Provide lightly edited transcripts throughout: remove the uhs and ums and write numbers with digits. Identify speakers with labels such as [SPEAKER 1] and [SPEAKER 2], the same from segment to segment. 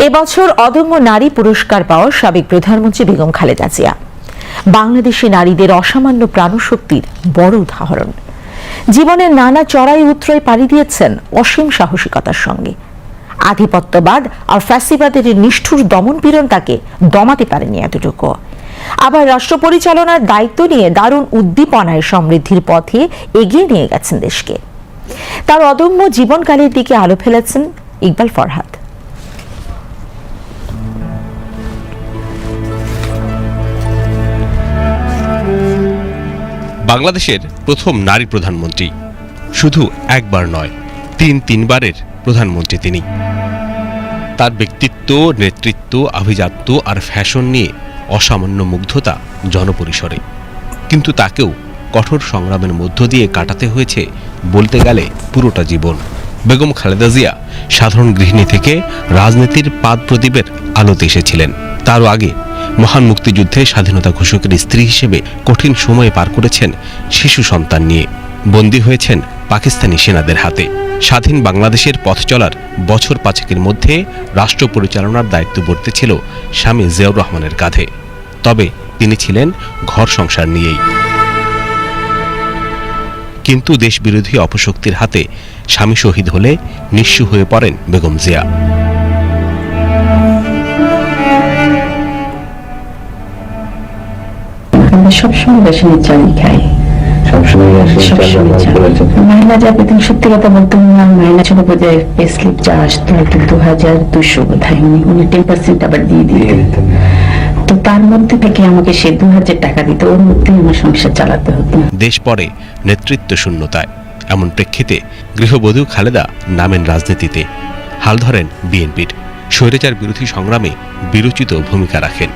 [SPEAKER 1] এবছর অদম্য নারী পুরস্কার পাওয়া সাবেক প্রধানমন্ত্রী বেগম খালেদা জিয়া বাংলাদেশি নারীদের অসামান্য প্রাণশক্তির বড় উদাহরণ। জীবনের নানা চড়াই উতরাই পাড়ি দিয়েছেন অসীম সাহসিকতার সঙ্গে। আধিপত্যবাদ আর ফ্যাসিবাদের নিষ্ঠুর দমনপীড়ন তাকে দমাতে পারেনি এতটুকু। আবার রাষ্ট্র পরিচালনার দায়িত্ব নিয়ে দারুণ উদ্দীপনায় সমৃদ্ধির পথে এগিয়ে নিয়ে গেছেন দেশকে। তার অদম্য জীবনকালের দিকে আলো ফেলেছেন ইকবাল ফরহাদ।
[SPEAKER 2] বাংলাদেশের প্রথম নারী প্রধানমন্ত্রী, শুধু একবার নয়, তিনবারের প্রধানমন্ত্রী তিনি। তার ব্যক্তিত্ব, নেতৃত্ব, আভিজাত্য আর ফ্যাশন নিয়ে অসামান্য মুগ্ধতা জনপরিসরে। কিন্তু তাকেও কঠোর সংগ্রামের মধ্য দিয়ে কাটাতে হয়েছে বলতে গেলে পুরোটা জীবন। বেগম খালেদা জিয়া সাধারণ গৃহিণী থেকে রাজনীতির পাদ প্রদীপের আলোতে এসেছিলেন। তারও আগে মহান মুক্তিযুদ্ধে স্বাধীনতা ঘোষকের স্ত্রী হিসেবে কঠিন সময়ে পার করেছেন শিশু সন্তান নিয়ে। বন্দী হয়েছেন পাকিস্তানি সেনাদের হাতে। স্বাধীন বাংলাদেশের পথ চলার বছর পাঁচেকের মধ্যে রাষ্ট্র পরিচালনার দায়িত্ব বর্তেছিল স্বামী জিয়াউর রহমানের কাঁধে। তবে তিনি ছিলেন ঘর সংসার নিয়েই। কিন্তু দেশবিরোধী অপশক্তির হাতে স্বামী শহীদ হলে নিঃস্ব হয়ে পড়েন বেগম জিয়া।
[SPEAKER 3] সবসময় রেশনের চালই খাই, মাইনা যা পেতেন, সত্যি কথা বলতে মাইনা ছিল বোধহয় পে স্লিপ যা আসতো হয়তো 2200 বোধহয়, উনি 10% আবার দিয়ে দিতেন। তো তার মধ্যে থেকে আমাকে সে 2000 টাকা দিত, ওর মধ্যেই আমার সংসার চালাতে হতো।
[SPEAKER 2] দেশ পড়ে নেতৃত্ব শূন্যতায়। এমন প্রেক্ষিতে গৃহবধূ খালেদা নামেন রাজনীতিতে, হাল ধরেন বিএনপির। স্বৈরাচার বিরোধী সংগ্রামে বিরোচিত ভূমিকা রাখেন।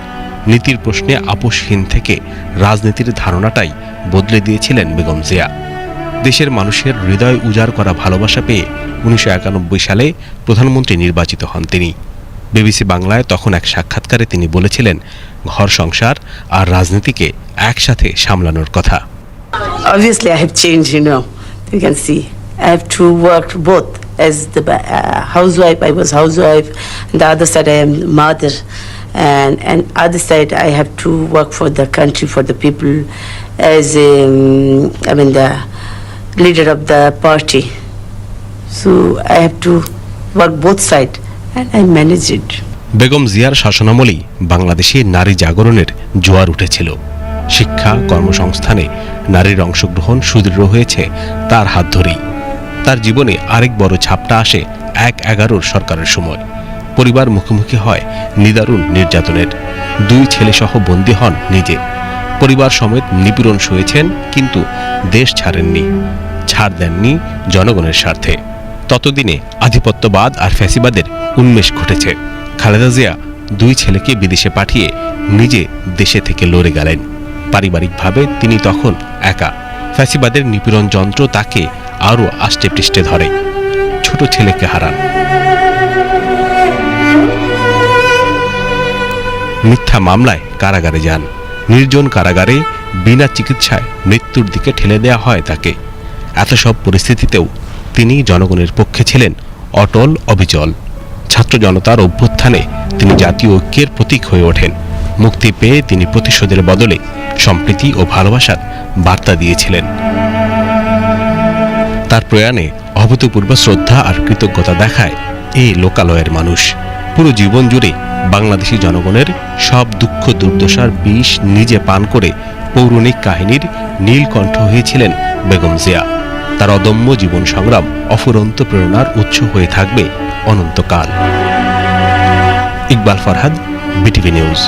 [SPEAKER 2] নীতির প্রশ্নে আপোষহীন থেকে রাজনীতির ধারণাটাই বদলে দিয়েছিলেন বেগম জিয়া। দেশের মানুষের হৃদয় উজাড় করা ভালোবাসা পেয়ে 1991 সালে প্রধানমন্ত্রী নির্বাচিত হন তিনি। বিবিসি বাংলায় তখন এক সাক্ষাৎকারে তিনি বলেছিলেন ঘর সংসার আর রাজনীতিকে একসাথে সামলানোর কথা।
[SPEAKER 4] Obviously, I have changed, you can see. I have to work both. As the housewife, I was housewife. On the other side, I am mother. And other side, I have to work for the country, for the people, as the leader of the party. So I have to work both sides, and I manage it.
[SPEAKER 2] Begum জিয়ার শাসনামলেই বাংলাদেশে নারী জাগরণের জোয়ার উঠেছিল। শিক্ষা, কর্মসংস্থানে নারীর অংশগ্রহণ সুদৃঢ় হয়েছে তার হাত ধরেই। তার জীবনে আরেক বড় ছাপটা আসে ১/১১ সরকারের সময়। পরিবার মুখোমুখি হয় নিদারুণ নির্যাতনের। 2 ছেলেসহ বন্দী হন নিজে। পরিবার সমেত নিপীড়ন সয়েছেন, কিন্তু দেশ ছাড়েননি, ছাড় দেননি জনগণের স্বার্থে। ততদিনে আধিপত্যবাদ আর ফ্যাসিবাদের উন্মেষ ঘটেছে। খালেদা জিয়া 2 ছেলেকে বিদেশে পাঠিয়ে নিজে দেশে থেকে লড়ে গেলেন। পারিবারিকভাবে তিনি তখন একা। ফ্যাসিবাদের নিপীড়ন যন্ত্র তাকে আরও আষ্টে পৃষ্ঠে ধরে। ছোট ছেলেকে হারান। মিথ্যা মামলায় কারাগারে যান। নির্জন কারাগারে বিনা চিকিৎসায় মৃত্যুর দিকে ঠেলে দেয়া হয় তাকে। এত সব পরিস্থিতিতেও তিনি জনগণের পক্ষে ছিলেন অটল, অবিচল। ছাত্র জনতার অভ্যুত্থানে তিনি জাতীয় ঐক্যের প্রতীক হয়ে ওঠেন। মুক্তি পেয়ে তিনি প্রতিশোধের বদলে সম্প্রীতি ও ভালোবাসার বার্তা দিয়েছিলেন। তার প্রয়াণে অভূতপূর্ব শ্রদ্ধা আর কৃতজ্ঞতা দেখায় এই লোকালয়ের মানুষ। পুরো জীবন জুড়ে বাংলাদেশি জনগণের সব দুঃখ দুর্দশার বিষ নিজে পান করে পৌরাণিক কাহিনীর নীলকণ্ঠ হয়েছিলেন বেগম জিয়া। তার অদম্য জীবন সংগ্রাম অফুরন্ত প্রেরণার উৎস হয়ে থাকবে অনন্তকাল। Iqbal Farhad, BTV news.